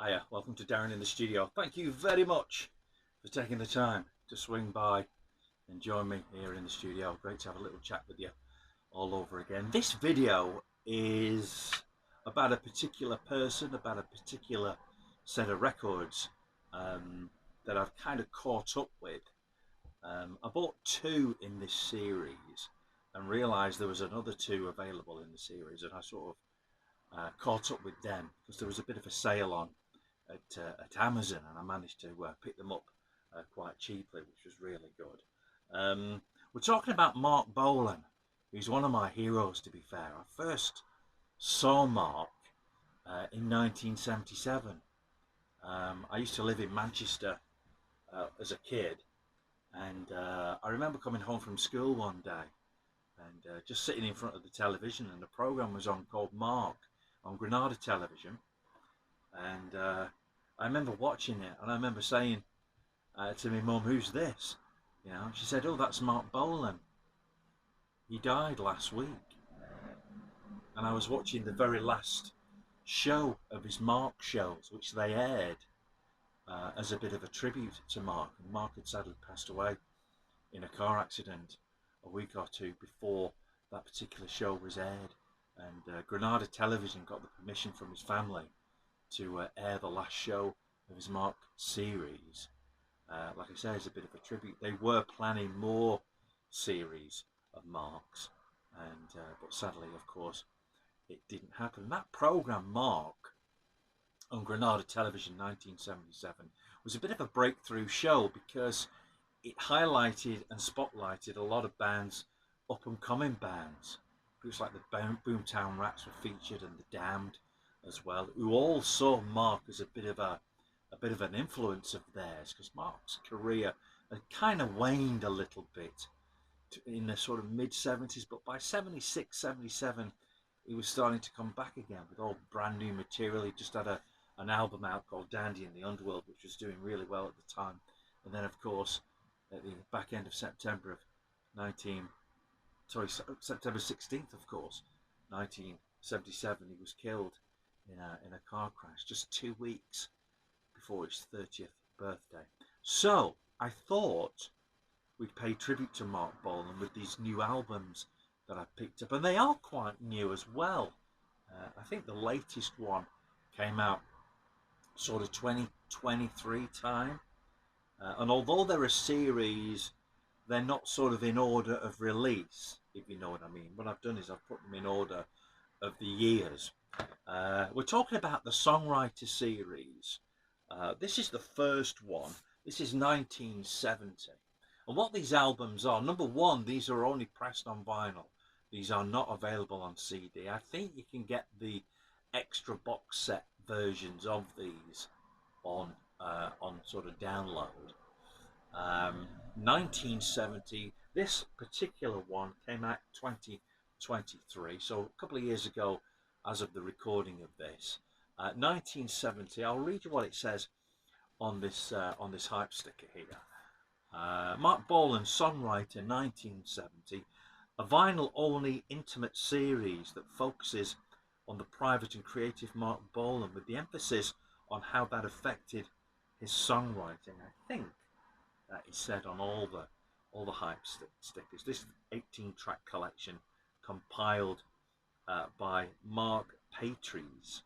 Hiya, welcome to Darren in the studio. Thank you very much for taking the time to swing by and join me here in the studio. Great to have a little chat with you all over again. This video is about a particular person, about a particular set of records that I've kind of caught up with. I bought two in this series and realised there was another two available in the series, and I sort of caught up with them because there was a bit of a sale on at Amazon, and I managed to pick them up quite cheaply, which was really good. We're talking about Mark Bolan, who's one of my heroes, to be fair. I first saw Mark in 1977. I used to live in Manchester as a kid, and I remember coming home from school one day and just sitting in front of the television, and the program was on called Mark on Granada television. And I remember watching it, and I remember saying to my mum, "Who's this?" You know, she said, "Oh, that's Mark Bolan. He died last week." And I was watching the very last show of his Mark shows, which they aired as a bit of a tribute to Mark. And Mark had sadly passed away in a car accident a week or two before that particular show was aired. And Granada Television got the permission from his family to air the last show of his Mark series. Like I say, as a bit of a tribute. They were planning more series of Marks, and but sadly, of course, it didn't happen. That program, Mark, on Granada Television 1977, was a bit of a breakthrough show because it highlighted and spotlighted a lot of bands, up and coming bands. Groups like the Boomtown Rats were featured, and the Damned as well, who all saw Mark as a bit of an influence of theirs, because Mark's career had kind of waned a little bit in the sort of mid 70s, but by 76, 77, he was starting to come back again with all brand new material. He just had an album out called Dandy in the Underworld, which was doing really well at the time. And then, of course, at the back end of September of September 16th, of course, 1977, he was killed in a car crash just 2 weeks before his 30th birthday. So I thought we'd pay tribute to Mark Bolan with these new albums that I picked up, and they are quite new as well. I think the latest one came out sort of 2023 time, and although they're a series, they're not sort of in order of release, if you know what I mean. What I've done is I've put them in order of the years. We're talking about the Songwriter series. This is the first one. This is 1970. And what these albums are, number one, these are only pressed on vinyl. These are not available on CD. I think you can get the extra box set versions of these on sort of download. 1970. This particular one came out 2023, so a couple of years ago as of the recording of this. 1970. I'll read you what it says on this hype sticker here. Mark Bolan, songwriter, 1970. A vinyl-only intimate series that focuses on the private and creative Mark Bolan, with the emphasis on how that affected his songwriting. I think that is said on all the hype stickers. This 18-track collection compiled by Mark Patries,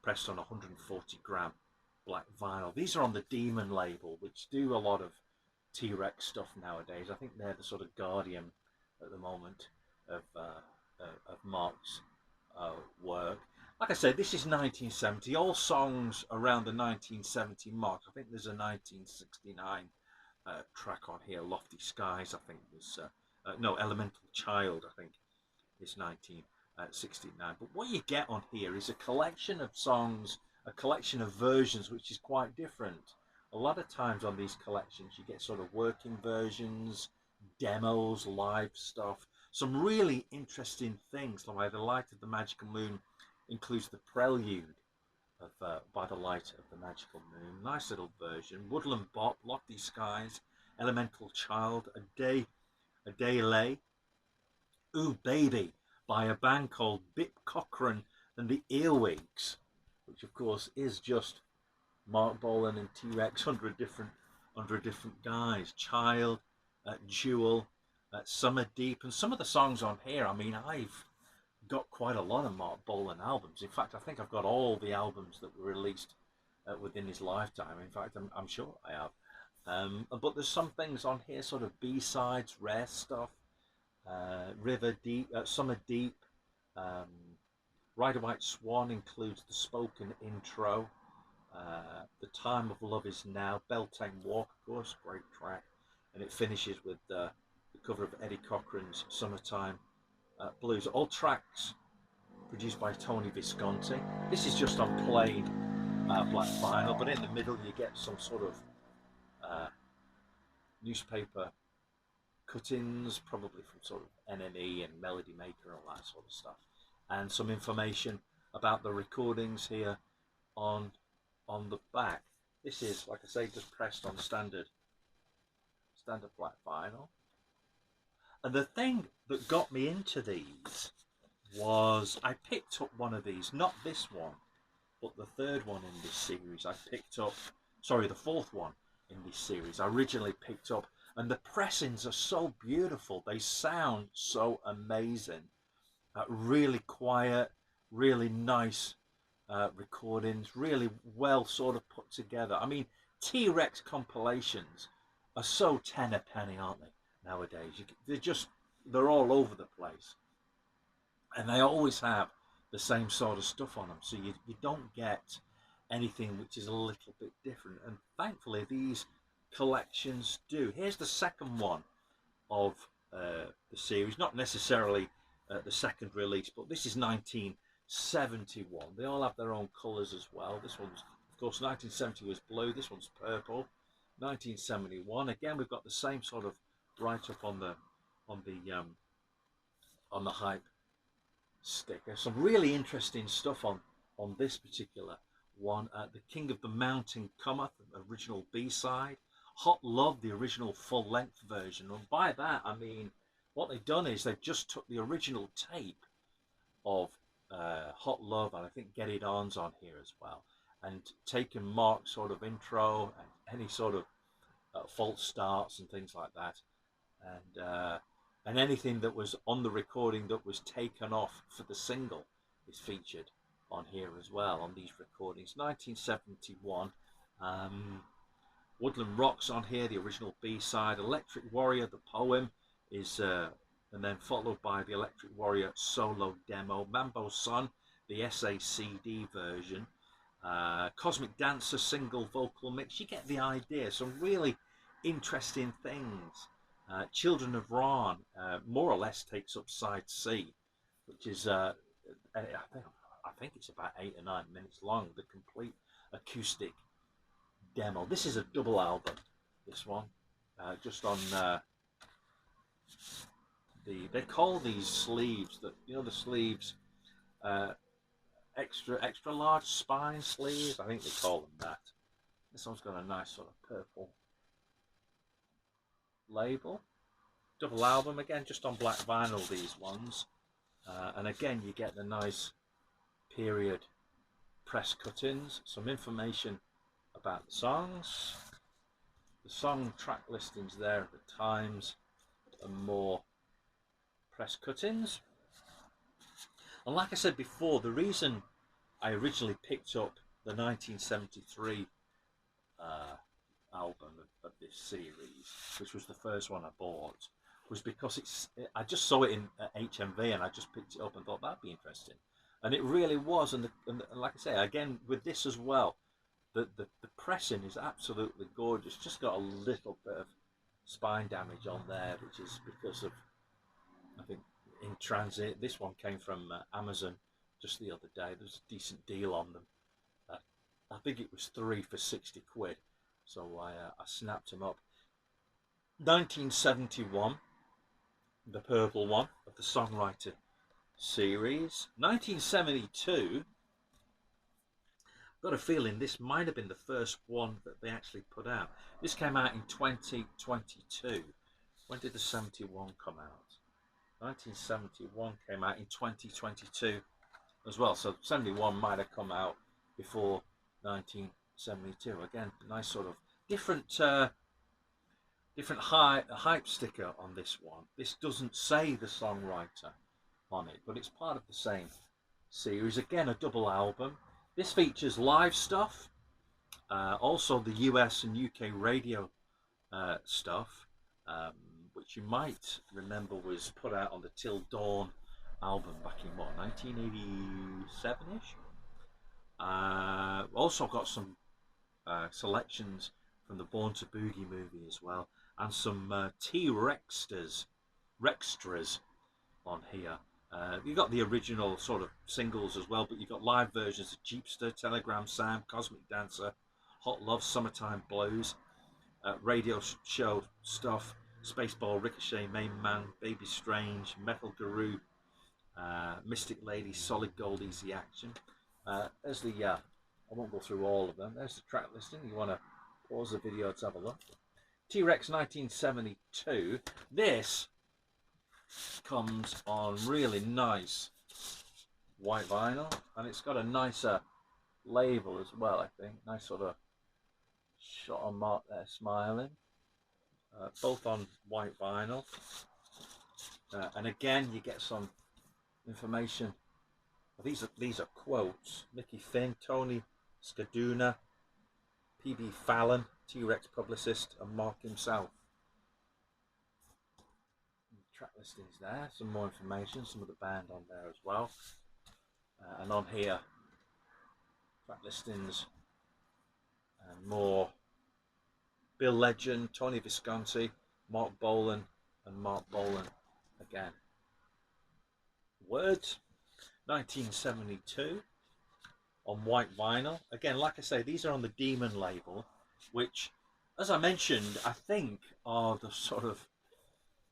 pressed on 140-gram black vinyl. These are on the Demon label, which do a lot of T-Rex stuff nowadays. I think they're the sort of guardian at the moment of Mark's work. Like I said, this is 1970. All songs around the 1970 mark. I think there's a 1969 track on here, Lofty Skies, I think was no, Elemental Child, I think is 1969. But what you get on here is a collection of songs, a collection of versions, which is quite different. A lot of times on these collections you get sort of working versions, demos, live stuff, some really interesting things, like The Light of the Magical Moon includes the prelude of By the Light of the Magical Moon. Nice little version. Woodland Bop, Lofty Skies, Elemental Child, A Day Lay, Ooh Baby, by a band called Bip Cochran and the Earwigs, which of course is just Mark Bolan and T-Rex under a different guise. Child, Jewel, Summer Deep, and some of the songs on here. I mean, I've got quite a lot of Mark Bolan albums. In fact, I think I've got all the albums that were released within his lifetime. In fact, I'm sure I have. But there's some things on here, sort of B-sides, rare stuff, River Deep, Summer Deep, Ride a White Swan includes the spoken intro, The Time of Love Is Now, Beltane Walk, of course, great track, and it finishes with the cover of Eddie Cochran's Summertime Blues, all tracks produced by Tony Visconti. This is just on plain black vinyl, but in the middle you get some sort of newspaper cuttings, probably from sort of NME and Melody Maker and all that sort of stuff, and some information about the recordings here on the back. This is, like I say, just pressed on standard black vinyl. And the thing that got me into these was I picked up one of these, not this one, but the third one in this series. I picked up, sorry, the fourth one in this series. I originally picked up, and the pressings are so beautiful. They sound so amazing. Really quiet, really nice recordings, really well sort of put together. I mean, T-Rex compilations are so 10 a penny, aren't they? Nowadays, they're all over the place, and they always have the same sort of stuff on them, so you don't get anything which is a little bit different, and thankfully these collections do. Here's the second one of the series, not necessarily the second release, but this is 1971. They all have their own colours as well. This one's, of course, 1970 was blue, this one's purple. 1971, again we've got the same sort of write up on the hype sticker. Some really interesting stuff on this particular one. The King of the Mountain Cometh, original B-side. Hot Love, the original full-length version. And by that I mean what they've done is they've just took the original tape of Hot Love, and I think Get It On's on here as well, and taken Mark's sort of intro and any sort of false starts and things like that, and anything that was on the recording that was taken off for the single is featured on here as well on these recordings. 1971, Woodland Rocks on here, the original B-side. Electric Warrior, the poem, is and then followed by the Electric Warrior solo demo. Mambo Son, the SACD version. Cosmic Dancer single vocal mix. You get the idea. Some really interesting things. Children of Ron more or less takes up side C, which is I think it's about 8 or 9 minutes long, the complete acoustic demo. This is a double album, this one, just on they call these sleeves, that, you know, the sleeves, extra large spine sleeves, I think they call them that. This one's got a nice sort of purple label. Double album, again just on black vinyl, these ones, and again you get the nice period press cuttings, some information about the songs, the song track listings there at the times, and more press cuttings. And like I said before, the reason I originally picked up the 1973 album of this series, which was the first one I bought, was because I just saw it in HMV and I just picked it up and thought that'd be interesting, and it really was. And like I say, again with this as well, the pressing is absolutely gorgeous. Just got a little bit of spine damage on there, which is because of, I think, in transit. This one came from Amazon just the other day. There's a decent deal on them. I think it was 3 for 60 quid, so I snapped them up. 1971, the purple one of the Songwriter series. 1972, got a feeling this might have been the first one that they actually put out. This came out in 2022. When did the 71 come out? 1971 came out in 2022 as well, so 71 might have come out before 19 72. Again, nice sort of different different hype sticker on this one. This doesn't say the songwriter on it, but it's part of the same series. Again, a double album. This features live stuff, also the US and UK radio stuff, which you might remember was put out on the Till Dawn album back in what, 1987-ish. Also got some selections from the Born to Boogie movie as well, and some T-Rextras on here. You've got the original sort of singles as well, but you've got live versions of Jeepster, Telegram Sam, Cosmic Dancer, Hot Love, Summertime Blues, radio show stuff, Spaceball, Ricochet, Main Man, Baby Strange, Metal Guru, Mystic Lady, Solid Gold, Easy Action. There's the, I won't go through all of them. There's the track listing. You want to pause the video to have a look. T-Rex 1972. This comes on really nice white vinyl, and it's got a nicer label as well, I think. Nice sort of shot on Mark there smiling. Both on white vinyl. And again, you get some information. These are quotes. Mickey Finn, Tony Scaduna, PB Fallon, T-Rex publicist, and Mark himself. Track listings there, some more information, some of the band on there as well. And on here, track listings and more. Bill Legend, Tony Visconti, Mark Bolan, and Mark Bolan again. Words, 1972 on white vinyl. Again, like I say, these are on the Demon label, which, as I mentioned, I think are the sort of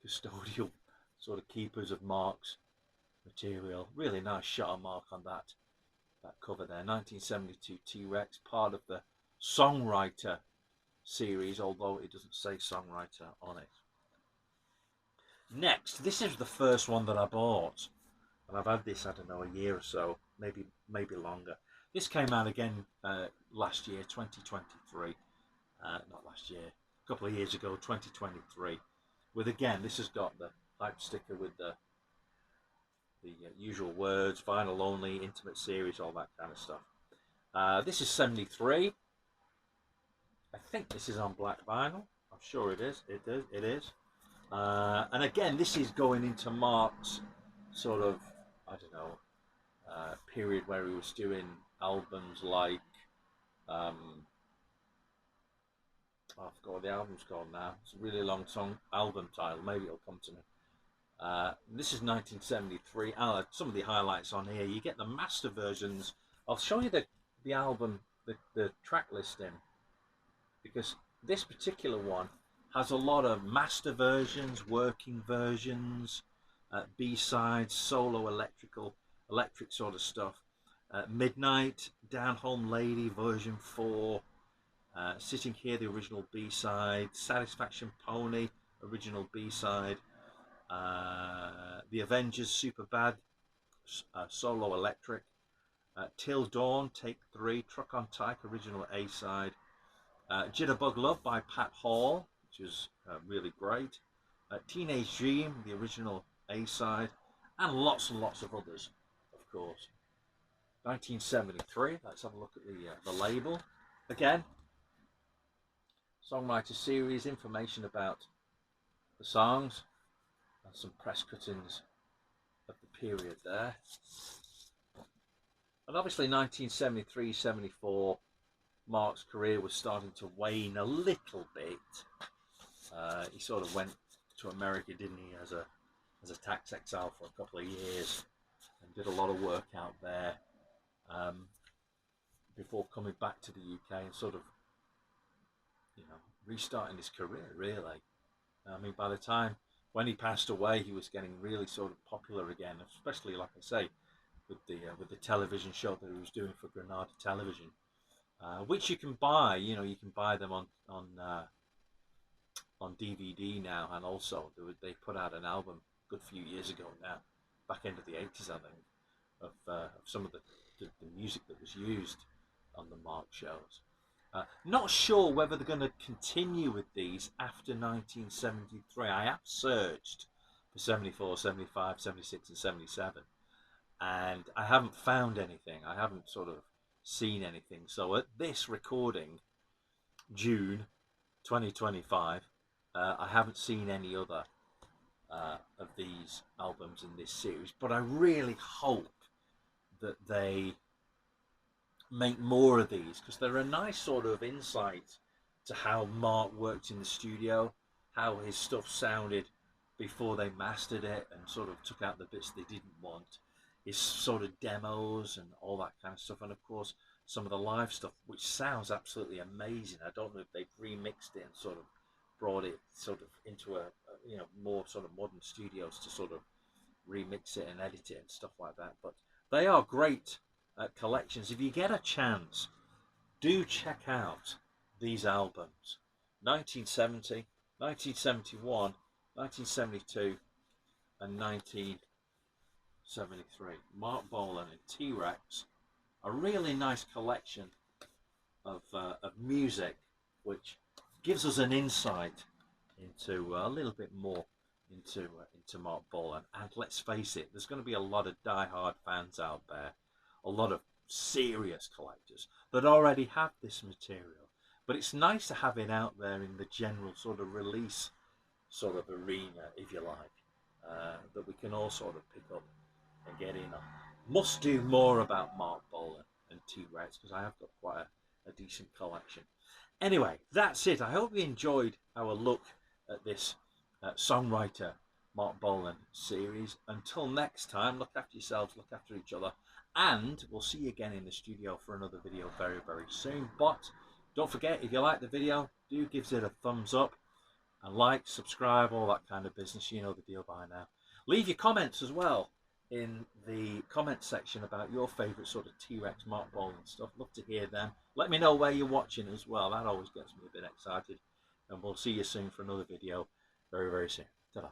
custodial sort of keepers of Mark's material. Really nice shot of Mark on that cover there. 1972 T-Rex, part of the songwriter series, although it doesn't say songwriter on it. Next, this is the first one that I bought, and I've had this, I don't know, a year or so, maybe longer. This came out again last year, 2023. Not last year, a couple of years ago, 2023. With, again, this has got the hype sticker with the usual words, vinyl only, intimate series, all that kind of stuff. This is 73. I think this is on black vinyl. I'm sure it is. It is. And again, this is going into Mark's sort of, I don't know, period where he was doing albums like, I forgot what the album's called now. It's a really long album title. Maybe it'll come to me. This is 1973. Some of the highlights on here. You get the master versions. I'll show you the album, the track listing, because this particular one has a lot of master versions, working versions, B-sides, solo electric sort of stuff. Midnight, Down Home Lady version 4, Sitting Here, the original B-side, Satisfaction Pony, original B-side, The Avengers, Super Bad, solo electric, Till Dawn, Take 3, Truck on Tyke, original A-side, Jitterbug Love by Pat Hall, which is really great, Teenage Dream, the original A-side, and lots of others, of course. 1973, let's have a look at the label. Again, songwriter series, information about the songs, and some press cuttings of the period there. And obviously 1973-74, Mark's career was starting to wane a little bit. He sort of went to America, didn't he, as a tax exile for a couple of years, and did a lot of work out there before coming back to the UK and sort of, you know, restarting his career, really. I mean, by the time when he passed away, he was getting really sort of popular again, especially, like I say, with the television show that he was doing for Granada Television, which you can buy. You know, you can buy them on DVD now, and also they put out an album a good few years ago now, back end of the 80s, I think, of some of the music that was used on the Mark shows. Not sure whether they're going to continue with these after 1973. I have searched for 74, 75, 76 and 77 and I haven't found anything. I haven't sort of seen anything. So at this recording, June 2025, I haven't seen any other of these albums in this series, but I really hope that they make more of these because they're a nice sort of insight to how Mark worked in the studio, how his stuff sounded before they mastered it and sort of took out the bits they didn't want, his sort of demos and all that kind of stuff, and of course some of the live stuff, which sounds absolutely amazing. I don't know if they've remixed it and sort of brought it sort of into a more sort of modern studios to sort of remix it and edit it and stuff like that, but they are great collections. If you get a chance, do check out these albums: 1970, 1971, 1972 and 1973. Mark Bolan and T-Rex, a really nice collection of music which gives us an insight into a little bit more into Mark Bolan. And let's face it, there's going to be a lot of die-hard fans out there, a lot of serious collectors that already have this material, but it's nice to have it out there in the general sort of release sort of arena, if you like, that we can all sort of pick up and get in on. Must do more about Mark Bolan and T-Rex because I have got quite a decent collection. Anyway, that's it. I hope you enjoyed our look at this songwriter Mark Bolan series. Until next time, look after yourselves, look after each other, and we'll see you again in the studio for another video very, very soon. But don't forget, if you like the video, do give it a thumbs up and like, subscribe, all that kind of business. You know the deal by now. Leave your comments as well in the comment section about your favourite sort of T-Rex, Mark Bolan stuff. Love to hear them. Let me know where you're watching as well. That always gets me a bit excited. And we'll see you soon for another video very, very soon. Ta-da.